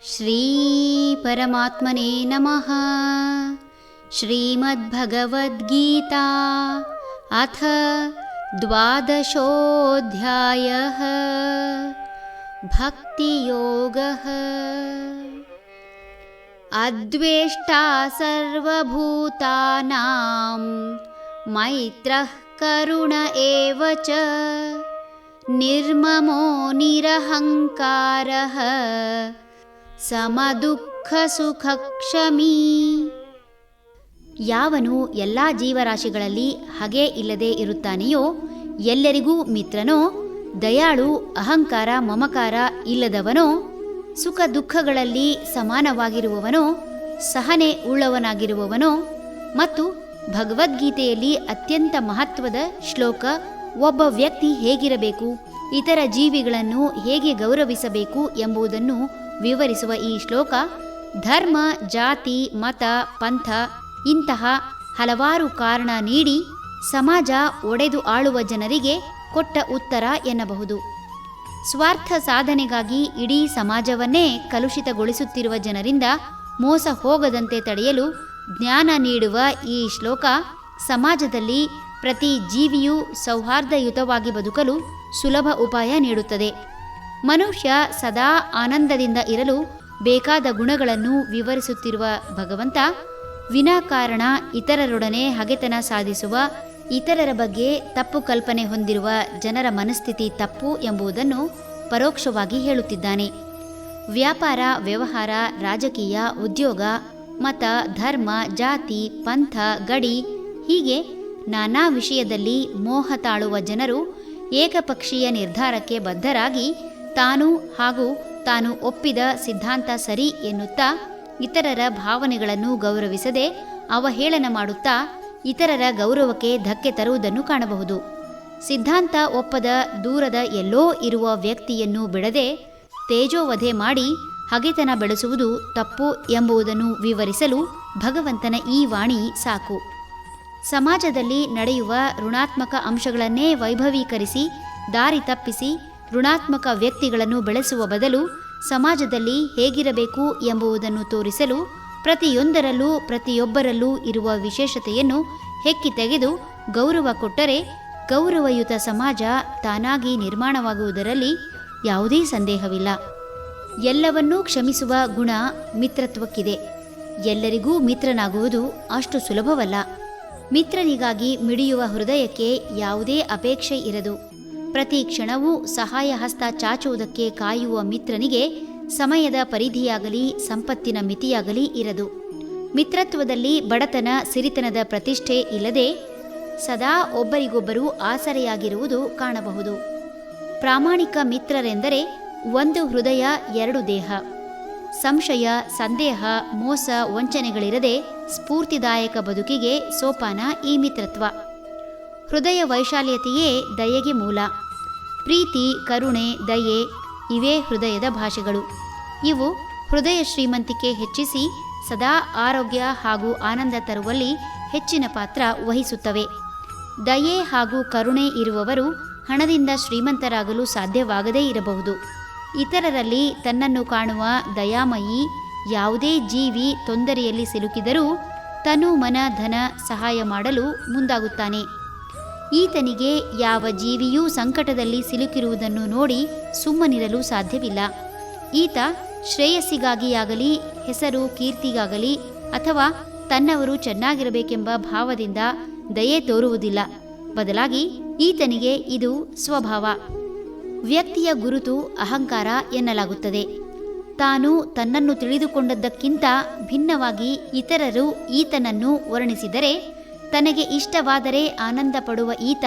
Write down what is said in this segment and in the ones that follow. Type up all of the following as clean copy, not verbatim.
ಶ್ರೀ ಪರಮಾತ್ಮನೇ ನಮಃ. ಶ್ರೀಮದ್ಭಗವದ್ಗೀತಾ ಅಥ ದ್ವಾದಶೋऽಧ್ಯಾಯಃ. ಭಕ್ತಿಯೋಗಃ. ಅದ್ವೇಷ್ಟಾ ಸರ್ವಭೂತಾನಾಂ ಮೈತ್ರಃ ಕರುಣ ಏವ ಚ ನಿರ್ಮಮೋ ನಿರಹಂಕಾರಃ ಸಮದುಃಖ ಸುಖಕ್ಷಮೀ. ಯಾವನು ಎಲ್ಲ ಜೀವರಾಶಿಗಳಲ್ಲಿ ಹಗೆ ಇಲ್ಲದೆ ಇರುತ್ತಾನೆಯೋ, ಎಲ್ಲರಿಗೂ ಮಿತ್ರನೋ, ದಯಾಳು, ಅಹಂಕಾರ ಮಮಕಾರ ಇಲ್ಲದವನೋ, ಸುಖ ದುಃಖಗಳಲ್ಲಿ ಸಮಾನವಾಗಿರುವವನೋ, ಸಹನೆ ಉಳ್ಳವನಾಗಿರುವವನೋ ಮತ್ತು ಭಗವದ್ಗೀತೆಯಲ್ಲಿ ಅತ್ಯಂತ ಮಹತ್ವದ ಶ್ಲೋಕ ಒಬ್ಬ ವ್ಯಕ್ತಿ ಹೇಗಿರಬೇಕು, ಇತರ ಜೀವಿಗಳನ್ನು ಹೇಗೆ ಗೌರವಿಸಬೇಕು ಎಂಬುದನ್ನು ವಿವರಿಸುವ ಈ ಶ್ಲೋಕ ಧರ್ಮ, ಜಾತಿ, ಮತ, ಪಂಥ ಇಂತಹ ಹಲವಾರು ಕಾರಣ ನೀಡಿ ಸಮಾಜ ಒಡೆದು ಆಳುವ ಜನರಿಗೆ ಕೊಟ್ಟ ಉತ್ತರ ಎನ್ನಬಹುದು. ಸ್ವಾರ್ಥ ಸಾಧನೆಗಾಗಿ ಇಡೀ ಸಮಾಜವನ್ನೇ ಕಲುಷಿತಗೊಳಿಸುತ್ತಿರುವ ಜನರಿಂದ ಮೋಸ ಹೋಗದಂತೆ ತಡೆಯಲು ಜ್ಞಾನ ನೀಡುವ ಈ ಶ್ಲೋಕ ಸಮಾಜದಲ್ಲಿ ಪ್ರತಿ ಜೀವಿಯೂ ಸೌಹಾರ್ದಯುತವಾಗಿ ಬದುಕಲು ಸುಲಭ ಉಪಾಯ ನೀಡುತ್ತದೆ. ಮನುಷ್ಯ ಸದಾ ಆನಂದದಿಂದ ಇರಲು ಬೇಕಾದ ಗುಣಗಳನ್ನು ವಿವರಿಸುತ್ತಿರುವ ಭಗವಂತ ವಿನಾಕಾರಣ ಇತರರೊಡನೆ ಹಗೆತನ ಸಾಧಿಸುವ, ಇತರರ ಬಗ್ಗೆ ತಪ್ಪು ಕಲ್ಪನೆ ಹೊಂದಿರುವ ಜನರ ಮನಸ್ಥಿತಿ ತಪ್ಪು ಎಂಬುದನ್ನು ಪರೋಕ್ಷವಾಗಿ ಹೇಳುತ್ತಿದ್ದಾನೆ. ವ್ಯಾಪಾರ, ವ್ಯವಹಾರ, ರಾಜಕೀಯ, ಉದ್ಯೋಗ, ಮತ, ಧರ್ಮ, ಜಾತಿ, ಪಂಥ, ಗಡಿ ಹೀಗೆ ನಾನಾ ವಿಷಯದಲ್ಲಿ ಮೋಹ ತಾಳುವ ಜನರು ಏಕಪಕ್ಷೀಯ ನಿರ್ಧಾರಕ್ಕೆ ಬದ್ಧರಾಗಿ ತಾನು ಹಾಗೂ ತಾನು ಒಪ್ಪಿದ ಸಿದ್ಧಾಂತ ಸರಿ ಎನ್ನುತ್ತಾ ಇತರರ ಭಾವನೆಗಳನ್ನು ಗೌರವಿಸದೆ ಅವಹೇಳನ ಮಾಡುತ್ತಾ ಇತರರ ಗೌರವಕ್ಕೆ ಧಕ್ಕೆ ತರುವುದನ್ನು ಕಾಣಬಹುದು. ಸಿದ್ಧಾಂತ ಒಪ್ಪದ ದೂರದ ಎಲ್ಲೋ ಇರುವ ವ್ಯಕ್ತಿಯನ್ನು ಬಿಡದೆ ತೇಜೋವಧೆ ಮಾಡಿ ಹಗೆತನ ಬೆಳೆಸುವುದು ತಪ್ಪು ಎಂಬುದನ್ನು ವಿವರಿಸಲು ಭಗವಂತನ ಈ ವಾಣಿ ಸಾಕು. ಸಮಾಜದಲ್ಲಿ ನಡೆಯುವ ಋಣಾತ್ಮಕ ಅಂಶಗಳನ್ನೇ ವೈಭವೀಕರಿಸಿ ದಾರಿ ತಪ್ಪಿಸಿ ಋಣಾತ್ಮಕ ವ್ಯಕ್ತಿಗಳನ್ನು ಬೆಳೆಸುವ ಬದಲು ಸಮಾಜದಲ್ಲಿ ಹೇಗಿರಬೇಕು ಎಂಬುದನ್ನು ತೋರಿಸಲು ಪ್ರತಿಯೊಂದರಲ್ಲೂ ಪ್ರತಿಯೊಬ್ಬರಲ್ಲೂ ಇರುವ ವಿಶೇಷತೆಯನ್ನು ಹೆಕ್ಕಿ ತೆಗೆದು ಗೌರವ ಕೊಟ್ಟರೆ ಗೌರವಯುತ ಸಮಾಜ ತಾನಾಗಿ ನಿರ್ಮಾಣವಾಗುವುದರಲ್ಲಿ ಯಾವುದೇ ಸಂದೇಹವಿಲ್ಲ. ಎಲ್ಲವನ್ನೂ ಕ್ಷಮಿಸುವ ಗುಣ ಮಿತ್ರತ್ವಕ್ಕಿದೆ. ಎಲ್ಲರಿಗೂ ಮಿತ್ರನಾಗುವುದು ಅಷ್ಟು ಸುಲಭವಲ್ಲ. ಮಿತ್ರನಿಗಾಗಿ ಮಿಡಿಯುವ ಹೃದಯಕ್ಕೆ ಯಾವುದೇ ಅಪೇಕ್ಷೆ ಇರದು. ಪ್ರತಿ ಕ್ಷಣವೂ ಸಹಾಯ ಹಸ್ತ ಚಾಚುವುದಕ್ಕೆ ಕಾಯುವ ಮಿತ್ರನಿಗೆ ಸಮಯದ ಪರಿಧಿಯಾಗಲಿ ಸಂಪತ್ತಿನ ಮಿತಿಯಾಗಲಿ ಇರದು. ಮಿತ್ರತ್ವದಲ್ಲಿ ಬಡತನ, ಸಿರಿತನದ ಪ್ರತಿಷ್ಠೆ ಇಲ್ಲದೆ ಸದಾ ಒಬ್ಬರಿಗೊಬ್ಬರು ಆಸರೆಯಾಗಿರುವುದು ಕಾಣಬಹುದು. ಪ್ರಾಮಾಣಿಕ ಮಿತ್ರರೆಂದರೆ ಒಂದು ಹೃದಯ, ಎರಡು ದೇಹ. ಸಂಶಯ, ಸಂದೇಹ, ಮೋಸ, ವಂಚನೆಗಳಿರದೆ ಸ್ಫೂರ್ತಿದಾಯಕ ಬದುಕಿಗೆ ಸೋಪಾನ ಈ ಮಿತ್ರತ್ವ. ಹೃದಯ ವೈಶಾಲ್ಯತೆಯೇ ದಯೆಗೆ ಮೂಲ. ಪ್ರೀತಿ, ಕರುಣೆ, ದಯೆ ಇವೇ ಹೃದಯದ ಭಾಷೆಗಳು. ಇವು ಹೃದಯ ಶ್ರೀಮಂತಿಕೆ ಹೆಚ್ಚಿಸಿ ಸದಾ ಆರೋಗ್ಯ ಹಾಗೂ ಆನಂದ ತರುವಲ್ಲಿ ಹೆಚ್ಚಿನ ಪಾತ್ರ ವಹಿಸುತ್ತವೆ. ದಯೆ ಹಾಗೂ ಕರುಣೆ ಇರುವವರು ಹಣದಿಂದ ಶ್ರೀಮಂತರಾಗಲು ಸಾಧ್ಯವಾಗದೇ ಇರಬಹುದು. ಇತರರಲ್ಲಿ ತನ್ನನ್ನು ಕಾಣುವ ದಯಾಮಯಿ ಯಾವುದೇ ಜೀವಿ ತೊಂದರೆಯಲ್ಲಿ ಸಿಲುಕಿದರೂ ತನು ಮನ ಧನ ಸಹಾಯ ಮಾಡಲು ಮುಂದಾಗುತ್ತಾನೆ. ಈತನಿಗೆ ಯಾವ ಜೀವಿಯೂ ಸಂಕಟದಲ್ಲಿ ಸಿಲುಕಿರುವುದನ್ನು ನೋಡಿ ಸುಮ್ಮನಿರಲು ಸಾಧ್ಯವಿಲ್ಲ. ಈತ ಶ್ರೇಯಸ್ಸಿಗಾಗಿಯಾಗಲಿ ಹೆಸರು ಕೀರ್ತಿಗಾಗಲಿ ಅಥವಾ ತನ್ನವರು ಚೆನ್ನಾಗಿರಬೇಕೆಂಬ ಭಾವದಿಂದ ದಯೆ ತೋರುವುದಿಲ್ಲ. ಬದಲಾಗಿ ಈತನಿಗೆ ಇದು ಸ್ವಭಾವ. ವ್ಯಕ್ತಿಯ ಗುರುತು ಅಹಂಕಾರ ಎನ್ನಲಾಗುತ್ತದೆ. ತಾನು ತನ್ನನ್ನು ತಿಳಿದುಕೊಂಡದ್ದಕ್ಕಿಂತ ಭಿನ್ನವಾಗಿ ಇತರರು ಈತನನ್ನು ವರ್ಣಿಸಿದರೆ ತನಗೆ ಇಷ್ಟವಾದರೆ ಆನಂದ ಪಡುವ ಈತ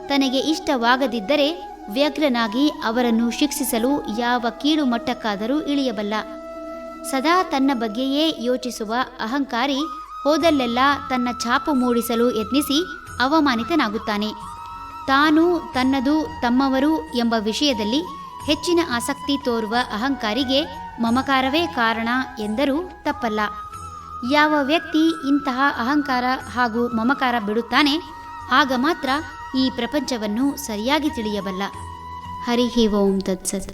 ತನಗೆ ಇಷ್ಟವಾಗದಿದ್ದರೆ ವ್ಯಗ್ರನಾಗಿ ಅವರನ್ನು ಶಿಕ್ಷಿಸಲು ಯಾವ ಕೀಳು ಮಟ್ಟಕ್ಕಾದರೂ ಇಳಿಯಬಲ್ಲ. ಸದಾ ತನ್ನ ಬಗ್ಗೆಯೇ ಯೋಚಿಸುವ ಅಹಂಕಾರಿ ಹೋದಲ್ಲೆಲ್ಲ ತನ್ನ ಛಾಪು ಮೂಡಿಸಲು ಯತ್ನಿಸಿ ಅವಮಾನಿತನಾಗುತ್ತಾನೆ. ತಾನು, ತನ್ನದು, ತಮ್ಮವರು ಎಂಬ ವಿಷಯದಲ್ಲಿ ಹೆಚ್ಚಿನ ಆಸಕ್ತಿ ತೋರುವ ಅಹಂಕಾರಿಗೆ ಮಮಕಾರವೇ ಕಾರಣ ಎಂದರೂ ತಪ್ಪಲ್ಲ. ಯಾವ ವ್ಯಕ್ತಿ ಇಂತಹ ಅಹಂಕಾರ ಹಾಗೂ ಮಮಕಾರ ಬಿಡುತ್ತಾನೆ ಆಗ ಮಾತ್ರ ಈ ಪ್ರಪಂಚವನ್ನು ಸರಿಯಾಗಿ ತಿಳಿಯಬಲ್ಲ. ಹರಿ ಓಂ ತತ್ಸತ್.